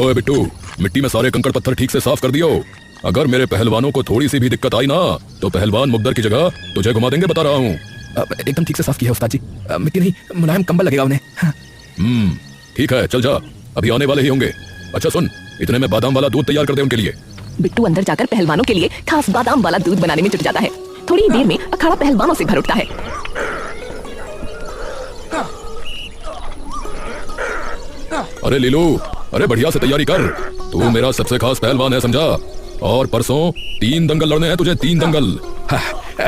ओए बिट्टू, मिट्टी में सारे कंकड़ पत्थर ठीक से साफ कर दियो। अगर मेरे पहलवानों को थोड़ी सी भी दिक्कत आई ना तो पहलवान मुकद्दर की जगह तुझे घुमा देंगे, बता रहा हूँ। एकदम ठीक से साफ किया उस्ताद जी। मिट्टी नहीं, मुलायम कंबल लगेगा उन्हें। ठीक है, चल जा, अभी आने वाले ही होंगे। अच्छा सुन, इतने में बादाम वाला दूध तैयार कर दे उनके लिए। बिट्टू अंदर जाकर पहलवानों के लिए खास बादाम वाला दूध बनाने में जुट जाता है। थोड़ी ही देर में अखाड़ा पहलवानों से भर उठता है। अरे लीलू, अरे बढ़िया से तैयारी कर, तू मेरा सबसे खास पहलवान है, समझा। और परसों 3 दंगल लड़ने हैं तुझे, 3 दंगल।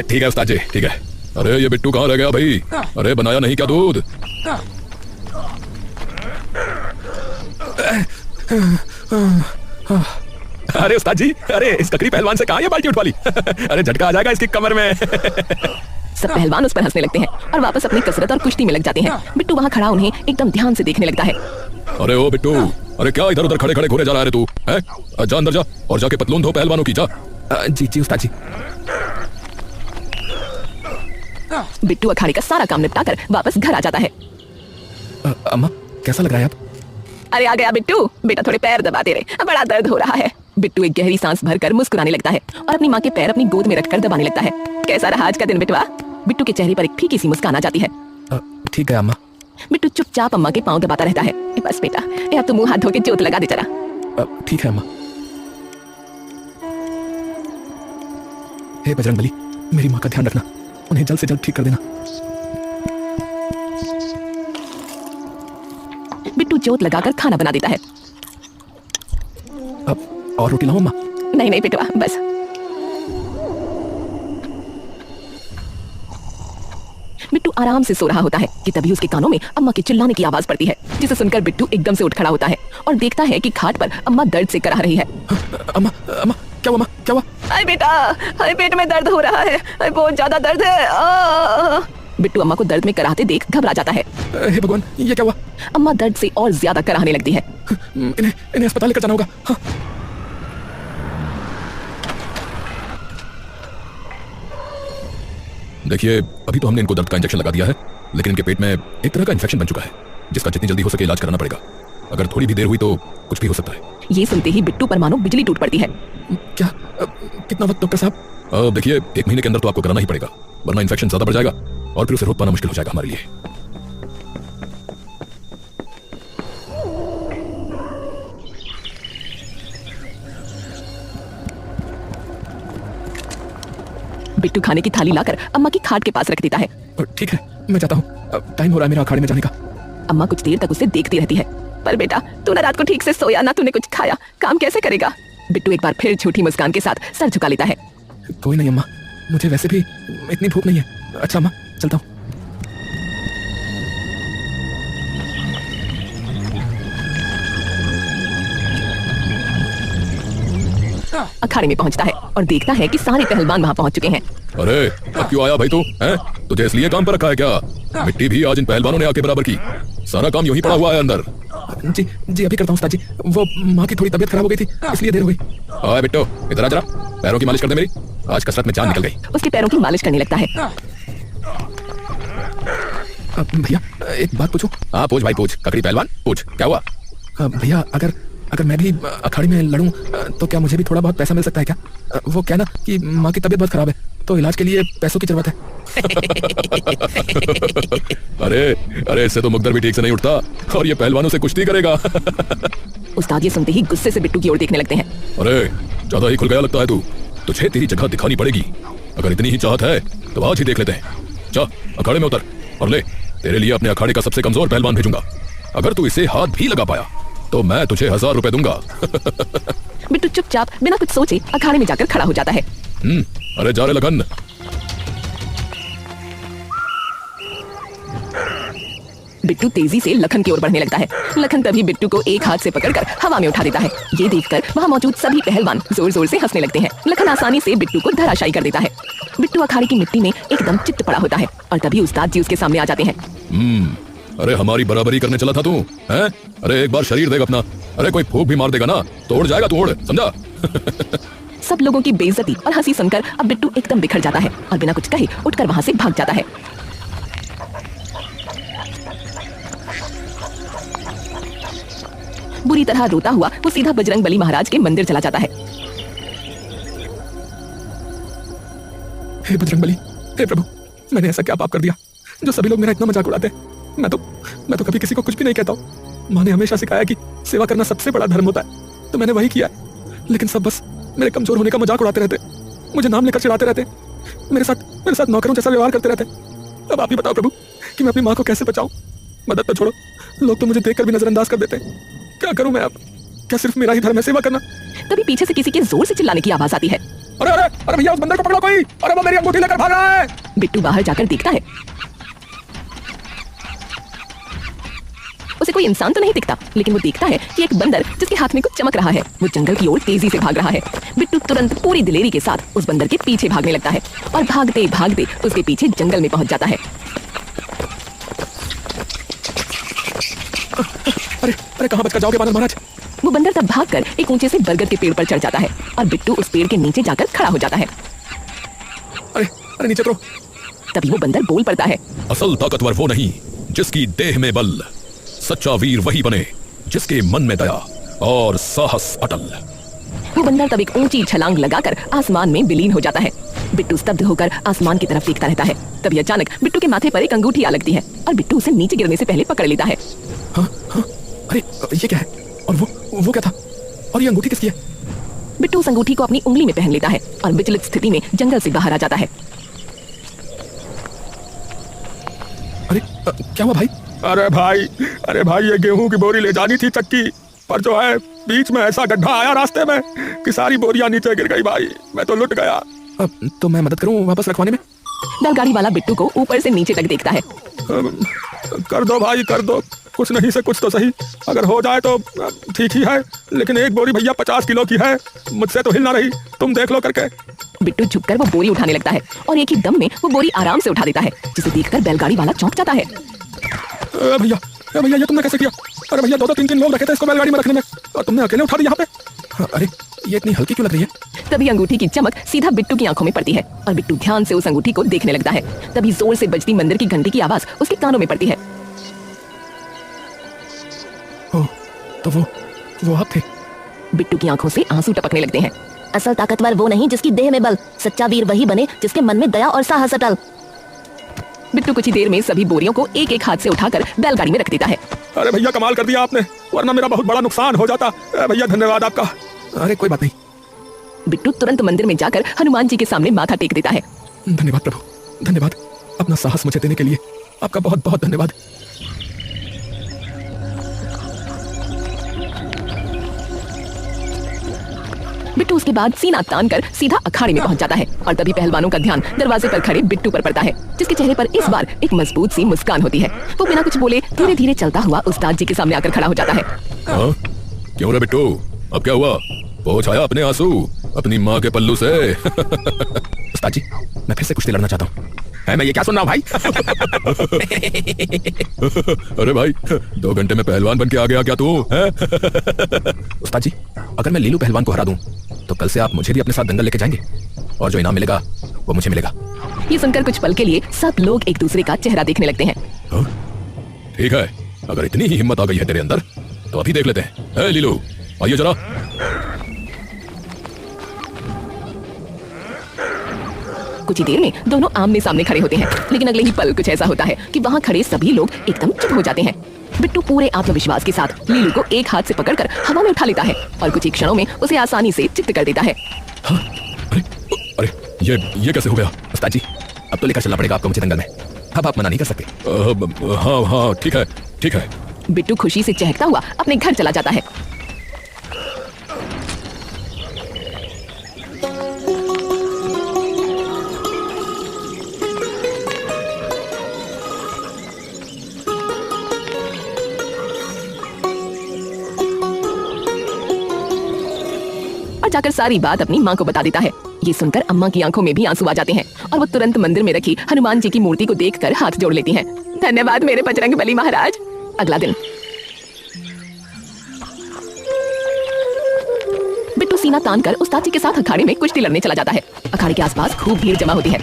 ठीक है उस्ताद जी, ठीक है। अरे ये बिट्टू कहाँ रह गया भाई? अरे बनाया नहीं क्या दूध? अरे उस्ताद जी, अरे इस ककड़ी पहलवान से कहाँ ये बाल्टी उठवा ली? अरे झटका आ जाएगा इसकी कमर में। सब पहलवान उस पर हंसने लगते हैं और वापस अपनी कसरत और कुश्ती में लग जाते हैं। बिट्टू वहाँ खड़ा उन्हें एकदम ध्यान से देखने लगता है। अरे ओ बिट्टू, अरे क्या इधर उधर खड़े खड़े घूरे जा रहा है तू? हैं? जा अंदर जा और जाके पतलून धो पहलवानों की, जा। जी जी उस्ताद जी। बिट्टू अखाड़े का सारा काम निपटा कर वापस घर आ जाता है। अम्मा कैसा लग रहा है आप? अरे आ गया बिट्टू, बेटा थोड़े पैर दबा दे रहे, बड़ा दर्द हो रहा है। बिट्टू एक गहरी सांस भरकर मुस्कुराने लगता है और अपनी माँ के पैर अपनी गोद में रखकर दबाने लगता है। कैसा रहा आज का दिन बिटवा? बिट्टू के चेहरे पर एक फीकी सी मुस्कान आ जाती है। ठीक है अम्मा। बिट्टू चुपचाप अम्मा के पांव दबाता रहता है। बस बेटा, अब तो मुंह हाथ धो के जोत लगा दे जरा। ठीक है अम्मा। हे बजरंगबली, मेरी माँ का ध्यान रखना, उन्हें जल्द से जल्द ठीक कर देना। बिट्टू जोत लगाकर खाना बना देता है। अब और रोटी लाऊं अम्मा? नहीं नहीं बिटवा, बस। बिट्टू आराम से सो रहा होता है कि तभी उसके कानों में अम्मा के चिल्लाने की आवाज पड़ती है, जिसे सुनकर बिट्टू एकदम से उठ खड़ा होता है और देखता है कि खाट पर अम्मा दर्द से कराह रही है। अम्मा अम्मा क्या हुआ अम्मा, क्या हुआ? अरे बेटा, अरे पेट में दर्द हो रहा है, अरे बहुत ज्यादा दर्द है। बिट्टू अम्मा को दर्द में कराहते देख घबरा जाता है। हे भगवान, ये क्या हुआ? अम्मा दर्द से और ज्यादा कराहने लगती है। इन्हें अस्पताल लेकर जाना होगा। हाँ। देखिए, अभी तो हमने इनको दर्द का इंजेक्शन लगा दिया है, लेकिन इनके पेट में एक तरह का इन्फेक्शन बन चुका है, जिसका जितनी जल्दी हो सके इलाज कराना पड़ेगा। अगर थोड़ी भी देर हुई तो कुछ भी हो सकता है। ये सुनते ही बिट्टू पर मानो बिजली टूट पड़ती है। क्या? कितना वक्त डॉक्टर साहब? देखिए, 1 महीने के अंदर तो आपको कराना ही पड़ेगा, वरना इन्फेक्शन ज्यादा बढ़ जाएगा और फिर उसे रोक पाना मुश्किल हो जाएगा हमारे लिए। बिट्टू खाने की थाली लाकर अम्मा की खाट के पास रख देता है। ठीक है, मैं जाता हूँ, टाइम हो रहा है मेरा अखाड़े में जाने का। अम्मा कुछ देर तक उसे देखती रहती है। पर बेटा, तूने रात को ठीक से सोया ना, तूने कुछ खाया, काम कैसे करेगा? बिट्टू एक बार फिर झूठी मुस्कान के साथ सर झुका लेता है। कोई नहीं अम्मा, मुझे वैसे भी इतनी भूख नहीं है। अच्छा अम्मा, चलता हूँ। अखाड़े में पहुंचता है और देखता है कि सारे पहलवान वहां पहुंच चुके हैं। अरे अब क्यों आया भाई तू? हैं? तुझे इसलिए काम पर रखा है क्या? मिट्टी भी आज इन पहलवानों ने आके बराबर की। सारा काम यूं ही पड़ा हुआ है अंदर। जी जी, अभी करता हूँ उस्ताद जी। वो माँ की थोड़ी तबीयत खराब हो गई थी, इसलिए देर हो गई। आए बिट्टो, इधर आ जरा, पैरों की मालिश कर दे मेरी, आज कसरत में जान निकल गई। उसके पैरों की मालिश करने लगता है। भैया एक बात पूछूं? हाँ पूछ भाई पूछ, ककड़ी पहलवान पूछ, क्या हुआ? भैया अगर मैं भी अखाड़े में लड़ूं तो क्या मुझे भी थोड़ा बहुत पैसा मिल सकता है क्या? वो क्या ना कि माँ की तबीयत बहुत खराब है, तो इलाज के लिए पैसों की जरूरत है। अरे इससे तो मुकद्दर भी ठीक से नहीं उठता और ये पहलवानों से कुश्ती करेगा। उस्ताद ये सुनते ही गुस्से से बिट्टू की ओर देखने लगते हैं। अरे ज्यादा ही खुल गया लगता है तू, तुझे तेरी जगह दिखानी पड़ेगी। अगर इतनी ही चाहत है तो आज ही देख लेते हैं। जा अखाड़े में उतर और ले, तेरे लिए अपने अखाड़े का सबसे कमजोर पहलवान भेजूंगा। अगर तू इसे हाथ भी लगा पाया तो मैं तुझे 1000 रुपए दूंगा। बिट्टू चुपचाप बिना कुछ सोचे अखाड़े में जाकर खड़ा हो जाता है। अरे जा रे लगन। बिट्टू तेजी से लखन की ओर बढ़ने लगता है। लखन तभी बिट्टू को एक हाथ से पकड़कर हवा में उठा देता है। ये देखकर वहाँ मौजूद सभी पहलवान जोर जोर से हंसने लगते हैं। लखन आसानी से बिट्टू को धराशायी कर देता है। बिट्टू अखाड़े की मिट्टी में एकदम चित्त पड़ा होता है और तभी उस्ताद जी उसके सामने आ जाते हैं। अरे हमारी बराबरी करने चला था तू, हैं? अरे एक बार शरीर देख अपना, अरे कोई फूंक भी मार देगा ना तो उड़ जाएगा, तू उड़, समझा? सब लोगों की बेइज्जती और हंसी सुनकर अब बिट्टू एकदम बिखर जाता है और बिना कुछ कहे उठकर वहां से भाग जाता है। बुरी तरह रोता हुआ वो सीधा बजरंग बली महाराज के मंदिर चला जाता है। हे बजरंग बली, हे प्रभु, मैंने ऐसा क्या पाप कर दिया जो सभी लोग मेरा इतना मजाक उड़ाते हैं। मैं तो कभी किसी को कुछ भी नहीं कहता हूँ। माँ ने हमेशा सिखाया कि सेवा करना सबसे बड़ा धर्म होता है, तो मैंने वही किया। लेकिन सब बस मेरे कमजोर होने का मजाक उड़ाते रहते, मुझे नाम लेकर चिढ़ाते रहते, मेरे साथ नौकरों जैसा व्यवहार करते रहते। अब आप ही बताओ प्रभु कि मैं अपनी माँ को कैसे बचाऊं। मदद तो छोड़ो, लोग तो मुझे देखकर भी नजरअंदाज कर देते हैं। क्या करूं मैं अब? क्या सिर्फ मेरा ही धर्म है सेवा करना? तभी पीछे से किसी के जोर से चिल्लाने की आवाज आती है। अरे अरे अरे भैया, उस बंदर को पकड़ो कोई! अरे वो मेरी अंगूठी लेकर भाग रहा है। बिट्टू बाहर जाकर देखता है, उसे कोई इंसान तो नहीं दिखता, लेकिन वो देखता है कि एक बंदर जिसके हाथ में कुछ चमक रहा है वो जंगल की ओर तेजी से भाग रहा है। बिट्टू तुरंत पूरी दिलेरी के साथ उस बंदर के पीछे भागने लगता है और भागते भागते उसके पीछे जंगल में पहुंच जाता है। अरे अरे, कहां बचकर जाओगे बानर महाराज? वो बंदर तब भागकर एक ऊंचे से बरगद के पेड़ पर चढ़ जाता है और बिट्टू उस पेड़ के नीचे जाकर खड़ा हो जाता है। अरे अरे, नीचे उतरो। तभी वो बंदर बोल पड़ता है, असल ताकतवर वो नहीं जिसकी देह में बल, सच्चा वीर वही बने जिसके मन में दया और साहस अटल। वो बंदर तब एक ऊंची छलांग लगाकर आसमान में विलीन हो जाता है। बिट्टू स्तब्ध होकर आसमान की तरफ देखता रहता है। तभी अचानक बिट्टू के माथे पर एक अंगूठी आ लगती है और बिट्टू उसे नीचे गिरने से पहले पकड़ लेता है। हाँ हाँ, अरे ये क्या है? और वो क्या था? और ये अंगूठी किसकी है? बिट्टू उस अंगूठी को अपनी उंगली में पहन लेता है और विचलित स्थिति में जंगल से बाहर आ जाता है। अरे क्या हुआ भाई? अरे भाई, ये गेहूं की बोरी ले जानी थी चक्की, पर जो है बीच में ऐसा गड्ढा आया रास्ते में कि सारी बोरियां नीचे गिर गई भाई। मैं तो लुट गया। तो मैं मदद करूं वापस रखवाने में? बैलगाड़ी वाला बिट्टू को ऊपर से नीचे तक देखता है। कर दो भाई, कर दो, कुछ नहीं से कुछ तो सही। अगर हो जाए तो ठीक ही है, लेकिन एक बोरी भैया 50 किलो की है, मुझसे तो हिल ना रही। तुम देख लो करके। बिट्टू झुककर वो बोरी उठाने लगता है और एक ही दम में वो बोरी आराम से उठा देता है, जिसे देखकर बैलगाड़ी वाला चौंक जाता है। भैया ये तुमने कैसे किया? अरे भैया, 2-3 लोग रखे थे इसको बैलगाड़ी में रखने में और तुमने अकेले उठा दिया यहाँ पे। अरे ये इतनी हल्की क्यों लग रही है? तभी अंगूठी की चमक सीधा बिट्टू की आंखों में पड़ती है और बिट्टू ध्यान से उस अंगूठी को देखने लगता है। तभी जोर से बजती मंदिर की घंटी की आवाज उसके कानों में पड़ती है। ओ, तो वो आप थे? बिट्टू की आंखों से आंसू टपकने लगते हैं। असल ताकतवर वो नहीं जिसकी देह में बल, सच्चा वीर वही बने जिसके मन में दया और साहस अटल। बिट्टू कुछ ही देर में सभी बोरियों को एक एक हाथ से उठाकर बैलगाड़ी में रख देता है। अरे भैया, कमाल कर दिया आपने, वरना मेरा बहुत बड़ा नुकसान हो जाता। भैया धन्यवाद आपका। अरे कोई बात नहीं। बिट्टू तुरंत मंदिर में जाकर हनुमान जी के सामने माथा टेक देता है। धन्यवाद प्रभु, धन्यवाद। अपना साहस मुझे देने के लिए आपका बहुत बहुत धन्यवाद। बिट्टू उसके बाद सीना तान कर सीधा अखाड़े में पहुंच जाता है और तभी पहलवानों का ध्यान दरवाजे पर खड़े बिट्टू पर पड़ता है, जिसके चेहरे पर इस बार एक मजबूत सी मुस्कान होती है। वो बिना कुछ बोले धीरे धीरे चलता हुआ उस्ताद जी के सामने आकर खड़ा हो जाता है। हाँ? क्यों रे बिट्टू, अब क्या हुआ? पोंछ आया अपने आंसू अपनी माँ के पल्लू से? उस्ताद जी, मैं फिर से कुश्ती लड़ना चाहता हूँ। मैं ये क्या सुन रहा हूँ भाई? अरे भाई, 2 घंटे में पहलवान बन के आ गया क्या तू? उस्ताद जी, अगर मैं लीलू पहलवान को हरा दूं तो कल से आप मुझे भी अपने साथ दंगल लेके जाएंगे और जो इनाम मिलेगा वो मुझे मिलेगा। ये सुनकर कुछ पल के लिए सब लोग एक दूसरे का चेहरा देखने लगते हैं। हाँ? ठीक है, अगर इतनी ही हिम्मत आ गई है तेरे अंदर तो अभी देख लेते हैं। ए लीलू, आइए जरा। कुछ ही देर में दोनों आमने सामने खड़े होते हैं, लेकिन अगले ही पल कुछ ऐसा होता है कि वहाँ खड़े सभी लोग एकदम चुप हो जाते हैं। बिट्टू पूरे आत्मविश्वास के साथ लीलू को एक हाथ से पकड़कर हवा में उठा लेता है और कुछ ही क्षणों में उसे आसानी से चित्त कर देता है। हाँ? अरे ये कैसे हो गया? उस्ताद जी, अब तो लेकर चलना पड़ेगा आपको मुझे दंगल में। अब आप मना नहीं कर सकते। हाँ ठीक है। बिट्टू खुशी से चहकता हुआ अपने घर चला जाता है। जाकर सारी बात अपनी माँ को बता देता है। ये सुनकर अम्मा की आंखों में भी आंसू आ जाते हैं और वो तुरंत मंदिर में रखी हनुमान जी की मूर्ति को देखकर हाथ जोड़ लेती हैं। धन्यवाद मेरे बजरंग बली महाराज। अगला दिन बिट्टू सीना तान कर उस्ताद जी के साथ अखाड़े में कुश्ती लड़ने चला जाता है। अखाड़े के आसपास खूब भीड़ जमा होती है।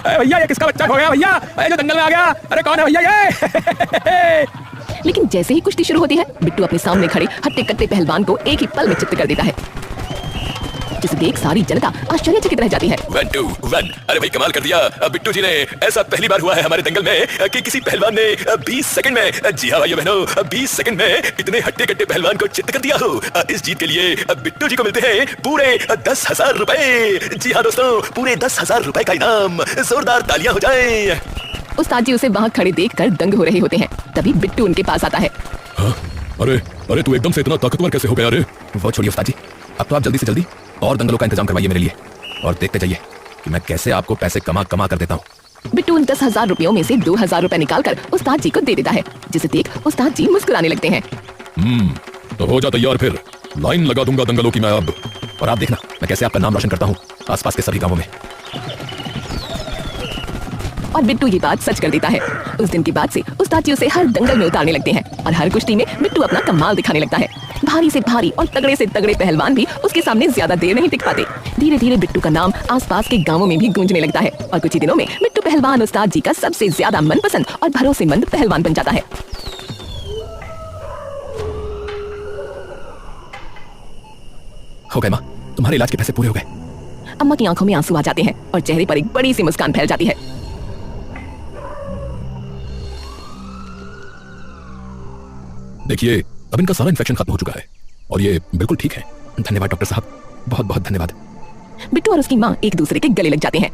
अरे भैया ये किसका बच्चा खो गया भैया? अरे जो जंगल में आ गया, अरे कौन है भैया ये? लेकिन जैसे ही कुश्ती शुरू होती है बिट्टू अपने सामने खड़े हट्टे कट्टे पहलवान को एक ही पल में चित्त कर देता है, जिसे देख सारी जनता आश्चर्यचकित रह जाती है। 1 2 1। अरे भाई कमाल कर दिया बिट्टू जी ने। ऐसा पहली बार हुआ है हमारे दंगल में कि किसी पहलवान ने 20 सेकंड में, जी हाँ भाइयों बहनों, 20 सेकंड में इतने हट्टे कट्टे पहलवान को चित्त कर दिया हो। इस जीत के लिए बिट्टू जी को मिलते हैं पूरे 10,000 रुपए। जी हाँ दोस्तों, पूरे 10,000 रुपए का इनाम। जोरदार तालियां हो जाएं। उस्ताद जी उसे वहाँ खड़े देखकर दंग हो रहे होते हैं। तभी बिट्टू उनके पास आता है। हाँ? अरे तू एकदम से इतना ताकतवर कैसे हो गया? अरे वो छोड़िए उस्ताद जी, अब तो आप जल्दी से जल्दी और दंगलों का इंतजाम करवाइए मेरे लिए, और देखते जाइए कि मैं कैसे आपको पैसे कमा कर देता हूँ। बिट्टू उन 10,000 रुपयों में से 2,000 रुपए निकालकर उस्ताद जी को दे देता है, जिसे देख उस्ताद जी मुस्कुराने लगते हैं। तो हो जा तैयार, फिर लाइन लगा दूंगा दंगलों की मैं अब, और आप देखना मैं कैसे आपका नाम रोशन करता हूँ आसपास के सभी गांवों में। और बिट्टू ये बात सच कर देता है। उस दिन के बाद से उस्ताद जी उसे हर दंगल में उतारने लगते हैं, और हर कुश्ती में बिट्टू अपना कमाल दिखाने लगता है। भारी से भारी और तगड़े से तगड़े पहलवान भी उसके सामने ज्यादा देर नहीं टिक पाते। धीरे धीरे बिट्टू का नाम आसपास के गांवों में भी गूंजने लगता है, और कुछ ही दिनों में बिट्टू पहलवान उस्ताद जी का सबसे ज्यादा मनपसंद और भरोसेमंद पहलवान बन जाता है। हो गए माँ, तुम्हारे इलाज के पैसे पूरे हो गए। अम्मा की आंखों में आंसू आ जाते हैं और चेहरे पर एक बड़ी सी मुस्कान फैल जाती है। देखिए अब इनका सारा इन्फेक्शन खत्म हो चुका है और ये बिल्कुल ठीक है। धन्यवाद डॉक्टर साहब, बहुत बहुत धन्यवाद। बिट्टू और उसकी माँ एक दूसरे के गले लग जाते हैं।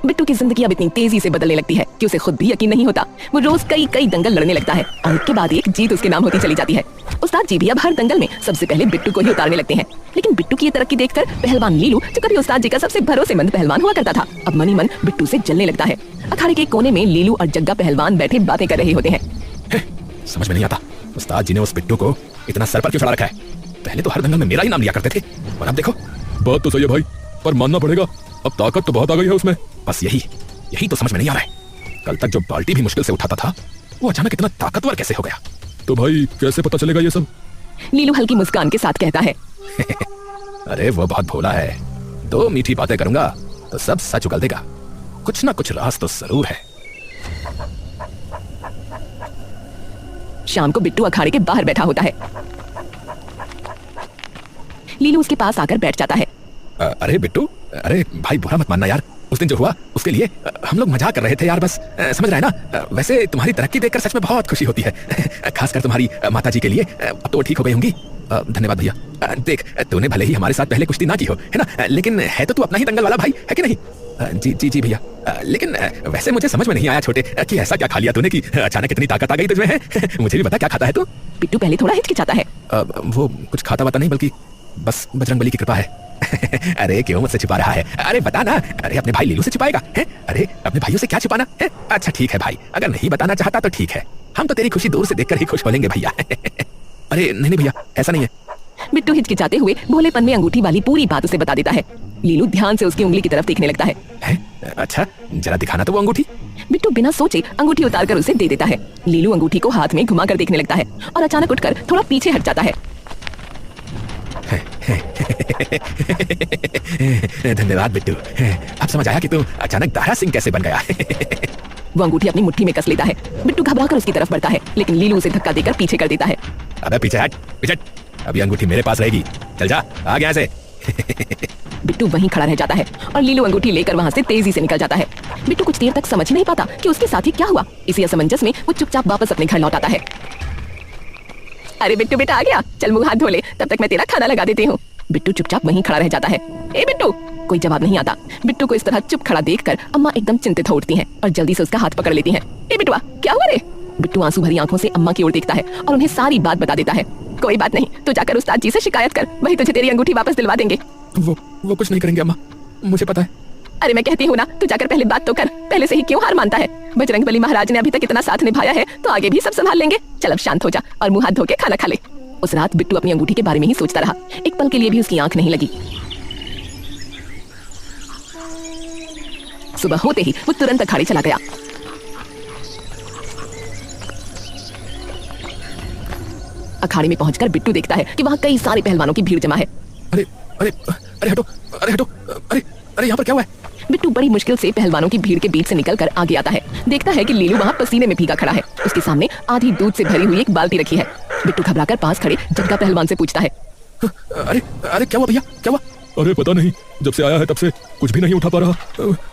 बिट्टू की जिंदगी अब इतनी तेजी से बदलने लगती है कि उसे खुद भी यकीन नहीं होता। वो रोज कई दंगल लड़ने लगता है और एक के बाद एक जीत उसके नाम होती चली जाती है। उस्ताद जी भी अब हर दंगल में सबसे पहले बिट्टू को ही उतारने लगते हैं। लेकिन बिट्टू की ये तरक्की देखकर पहलवान लीलू, जो कभी उस्ताद जी का सबसे भरोसेमंद पहलवान हुआ करता था, अब मनी मन बिट्टू से जलने लगता है। अखाड़े के कोने में लीलू और जग्गा पहलवान बैठे बातें कर रहे होते हैं। समझ में नहीं आता उस्ताद जी ने उस बिट्टू को इतना सर पर क्यों चढ़ा रखा है। पहले तो हर दंगल में मेरा ही नाम लिया करते थे, और अब देखो। बात तो सही है भाई, पर मानना पड़ेगा अब ताकत तो बहुत आ गई है उसमें। बस यही तो समझ में नहीं आ रहा है। कल तक जो बाल्टी भी मुश्किल से उठाता था, वो अचानक इतना ताकतवर कैसे हो गया? तो भाई कैसे पता चलेगा ये सब? लीलू हल्की मुस्कान के साथ कहता है। अरे वो बहुत भोला है, 2 मीठी बातें करूंगा तो सब सच उगल देगा। कुछ ना कुछ राज तो जरूर है। शाम को बिट्टू अखाड़े के बाहर बैठा होता है। लीलू उसके पास आकर बैठ जाता है। अरे बिट्टू, अरे भाई बुरा मत मानना यार, उस दिन जो हुआ उसके लिए हम लोग मजाक कर रहे थे यार, बस समझ रहा है ना। वैसे तुम्हारी तरक्की देखकर सच में बहुत खुशी होती है, खासकर तुम्हारी माता जी के लिए। अब तो ठीक हो गई होंगी। धन्यवाद भैया। देख तूने भले ही हमारे साथ पहले कुश्ती ना की हो, है ना, लेकिन है तो तू अपना ही दंगल वाला भाई, है कि नहीं? जी भैया। लेकिन वैसे मुझे समझ में नहीं आया छोटे कि ऐसा क्या खा लिया तूने कि अचानक इतनी ताकत आ गई तुझमें, है? मुझे भी बता क्या खाता है तू? बिट्टू पहले थोड़ा हिचकिचाता है। वो कुछ खाता वाता नहीं, बल्कि बस बजरंगबली की कृपा है। अरे क्यों मुझसे छिपा रहा है? अरे बता ना। अरे अपने भाई लीलू से छिपाएगा है? अरे अपने भाइयों से क्या छिपाना है? अच्छा ठीक है भाई, अगर नहीं बताना चाहता तो ठीक है, हम तो तेरी खुशी दूर से देखकर ही खुश हो लेंगे भैया। अरे नहीं भैया, ऐसा नहीं है। बिट्टू हिचकिचाते हुए भोलेपन में अंगूठी वाली पूरी बात उसे बता देता है। लीलू ध्यान से उसकी उंगली की तरफ देखने लगता है? अच्छा जरा दिखाना तो वो अंगूठी। बिट्टू बिना सोचे अंगूठी उतारकर उसे दे देता है। लीलू अंगूठी को हाथ में घुमाकर देखने लगता है और अचानक उठकर थोड़ा पीछे हट जाता है। धन्यवाद बिट्टू, अब समझ आया कि तू अचानक दारा सिंह कैसे बन गया। वो अंगूठी अपनी मुट्ठी में कस लेता है। बिट्टू घबराकर उसकी तरफ बढ़ता है, लेकिन लीलू उसे धक्का देकर पीछे कर देता है। अबे पीछे हट, पीछे। अभी अंगूठी मेरे पास रहेगी, चल जा, आ गया से। बिट्टू वहीं खड़ा रह जाता है और लीलू अंगूठी लेकर वहां से तेजी से निकल जाता है। बिट्टू कुछ देर तक समझ ही नहीं पाता कि उसके साथ ही क्या हुआ। इसी असमंजस में वो चुपचाप वापस अपने घर लौट आता है। अरे बिट्टू बेटा आ गया, चल मुंह हाथ धो ले, तब तक मैं तेरा खाना लगा देती हूँ। बिट्टू चुपचाप वहीं खड़ा रह जाता है। ए बिट्टू, कोई जवाब नहीं आता। बिट्टू को इस तरह चुप खड़ा देखकर अम्मा एकदम चिंतित हो उठती हैं और जल्दी से उसका हाथ पकड़ लेती हैं। ए बिट्टुआ, क्या हुआ रे? बिट्टू आंसू भरी आंखों से अम्मा की ओर देखता है और उन्हें सारी बात बता देता है। कोई बात नहीं, तू जाकर उस्ताद जी से शिकायत कर, वही तुझे तेरी अंगूठी वापस दिलवा देंगे। वो कुछ नहीं करेंगे अम्मा, मुझे पता है। अरे मैं कहती हूँ ना, तू जाकर पहले बात तो कर। पहले से ही क्यों हार मानता है? बजरंगबली महाराज ने अभी तक इतना साथ निभाया है, तो आगे भी सब संभाल लेंगे। चल अब शांत हो जा और मुंह हाथ धो के खाना खा ले। उस रात बिट्टू अपनी अंगूठी के बारे में ही सोचता रहा। एक पल के लिए भी उसकी आंख नहीं लगी। सुबह होते ही वो तुरंत अखाड़े चला गया। अखाड़े में पहुंचकर बिट्टू देखता है कि वहां कई सारे पहलवानों की भीड़ जमा है। अरे अरे अरे हटो, अरे हटो, अरे अरे यहाँ पर क्या हुआ है? बिट्टू बड़ी मुश्किल से पहलवानों की भीड़ के बीच से निकलकर आगे आता है। देखता है कि लीलू वहाँ पसीने में भीगा खड़ा है। उसके सामने आधी दूध से भरी हुई एक बाल्टी रखी है। बिट्टू घबराकर पास खड़े जग्गा पहलवान से पूछता है, अरे अरे क्या हुआ भैया, क्या हुआ? अरे पता नहीं, जब से आया है तब से कुछ भी नहीं उठा पा रहा।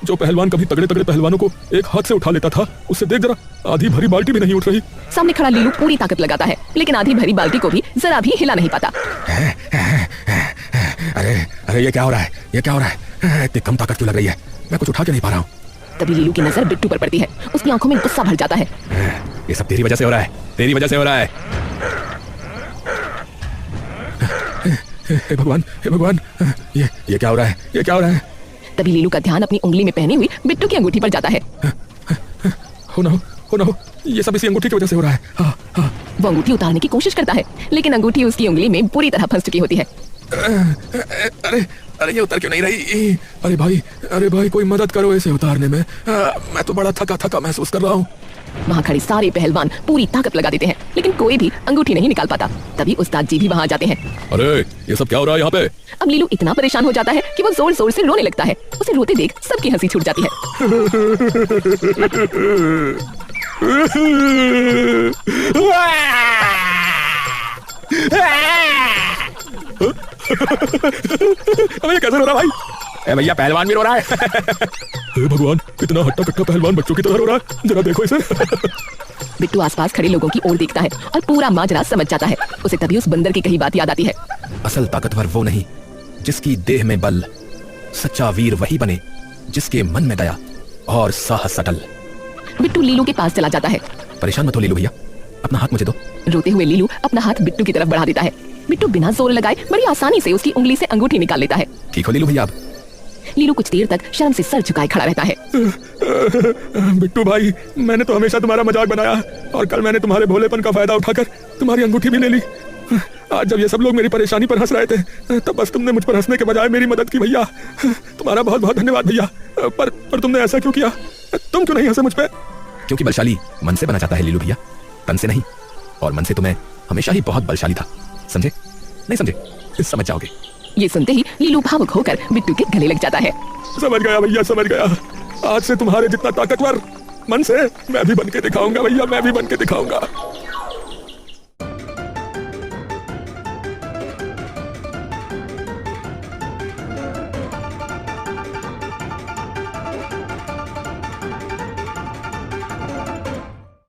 जो पहलवान कभी तगड़े तगड़े पहलवानों को एक हाथ से उठा लेता था, उससे देख जरा, आधी भरी बाल्टी भी नहीं उठ रही। सामने खड़ा लीलू पूरी ताकत लगाता है, लेकिन आधी भरी बाल्टी को भी जरा भी हिला नहीं पाता। अरे अरे ये क्या हो रहा है, ये क्या हो रहा है? इतनी कम ताकत क्यों लग रही है? मैं कुछ उठा के नहीं पा रहा हूँ। तभी लीलू की नजर बिट्टू पर पड़ती है। उसकी आंखों में गुस्सा भर जाता है। ये सब तेरी वजह से हो रहा है, तेरी वजह से हो रहा है। हे भगवान, हे भगवान, ये क्या हो रहा है, ये क्या हो रहा है? तभी लीलू का ध्यान अपनी उंगली में पहनी हुई बिट्टू की अंगूठी पर जाता है। हो ना हो, ये सब इसी अंगूठी की वजह से हो रहा है। हाँ हाँ। वो अंगूठी उतारने की कोशिश करता है, लेकिन अंगूठी उसकी उंगली में बुरी तरह फंस चुकी होती है। अरे अरे ये उतर क्यों नहीं रही? अरे भाई कोई मदद करो इसे उतारने में। मैं तो बड़ा थका थका महसूस कर रहा हूँ। वहाँ खड़े सारे पहलवान पूरी ताकत लगा देते हैं, लेकिन कोई भी अंगूठी नहीं निकाल पाता। तभी उस्ताद जी भी वहाँ जाते हैं। अरे ये सब क्या हो रहा है यहाँ पे? अब लीलू इतना परेशान हो जाता है कि वो जोर जोर से रोने लगता है। उसे रोते देख सबकी हंसी छूट जाती है। अबे ये कैसे रो रहा भाई? ए भैया पहलवान भी रो रहा है। हे भगवान, इतना हट्टा कट्टा पहलवान बच्चों की तरह रो रहा है, जरा देखो इसे। बिट्टू आसपास खड़े लोगों की ओर देखता है और पूरा माजरा समझ जाता है। उसे तभी उस बंदर की कही बात याद आती है। असल ताकतवर वो नहीं जिसकी देह में बल, सच्चा वीर वही बने जिसके मन में दया और साहस अटल। बिट्टू लीलू के पास चला जाता है। परेशान मत हो लीलू भैया, अपना हाथ मुझे दो। रोते हुए लीलू अपना हाथ बिट्टू की तरफ बढ़ा देता है। बिट्टू बिना जोर लगाए बड़ी आसानी से उसकी उंगली से अंगूठी निकाल लेता है। ठीक हो लीलू भैया? अब लीलू कुछ देर तक शर्म से सर झुकाए खड़ा रहता है। बिट्टू भाई, मैंने तो हमेशा तुम्हारा मजाक बनाया और कल मैंने तुम्हारे भोलेपन का फायदा उठाकर तुम्हारी अंगूठी भी ले ली। आज जब ये सब लोग मेरी परेशानी पर हंस रहे थे, तब बस तुमने मुझ पर हंसने के बजाय मेरी मदद की भैया। तुम्हारा बहुत बहुत धन्यवाद भैया। पर तुमने ऐसा क्यों किया? तुम क्यों नहीं हंसे मुझ पे? क्योंकि बलशाली मन से बना जाता है लीलू भैया, तन से नहीं। और मन से तुम्हें हमेशा ही बहुत बलशाली था, समझे? नहीं समझे? समझ जाओगे। ये सुनते ही लीलू भावुक होकर बिट्टू के गले लग जाता है। समझ गया भैया, समझ गया। आज से तुम्हारे जितना ताकतवर मन से मैं भी बन के दिखाऊंगा भैया, मैं भी बन के दिखाऊंगा।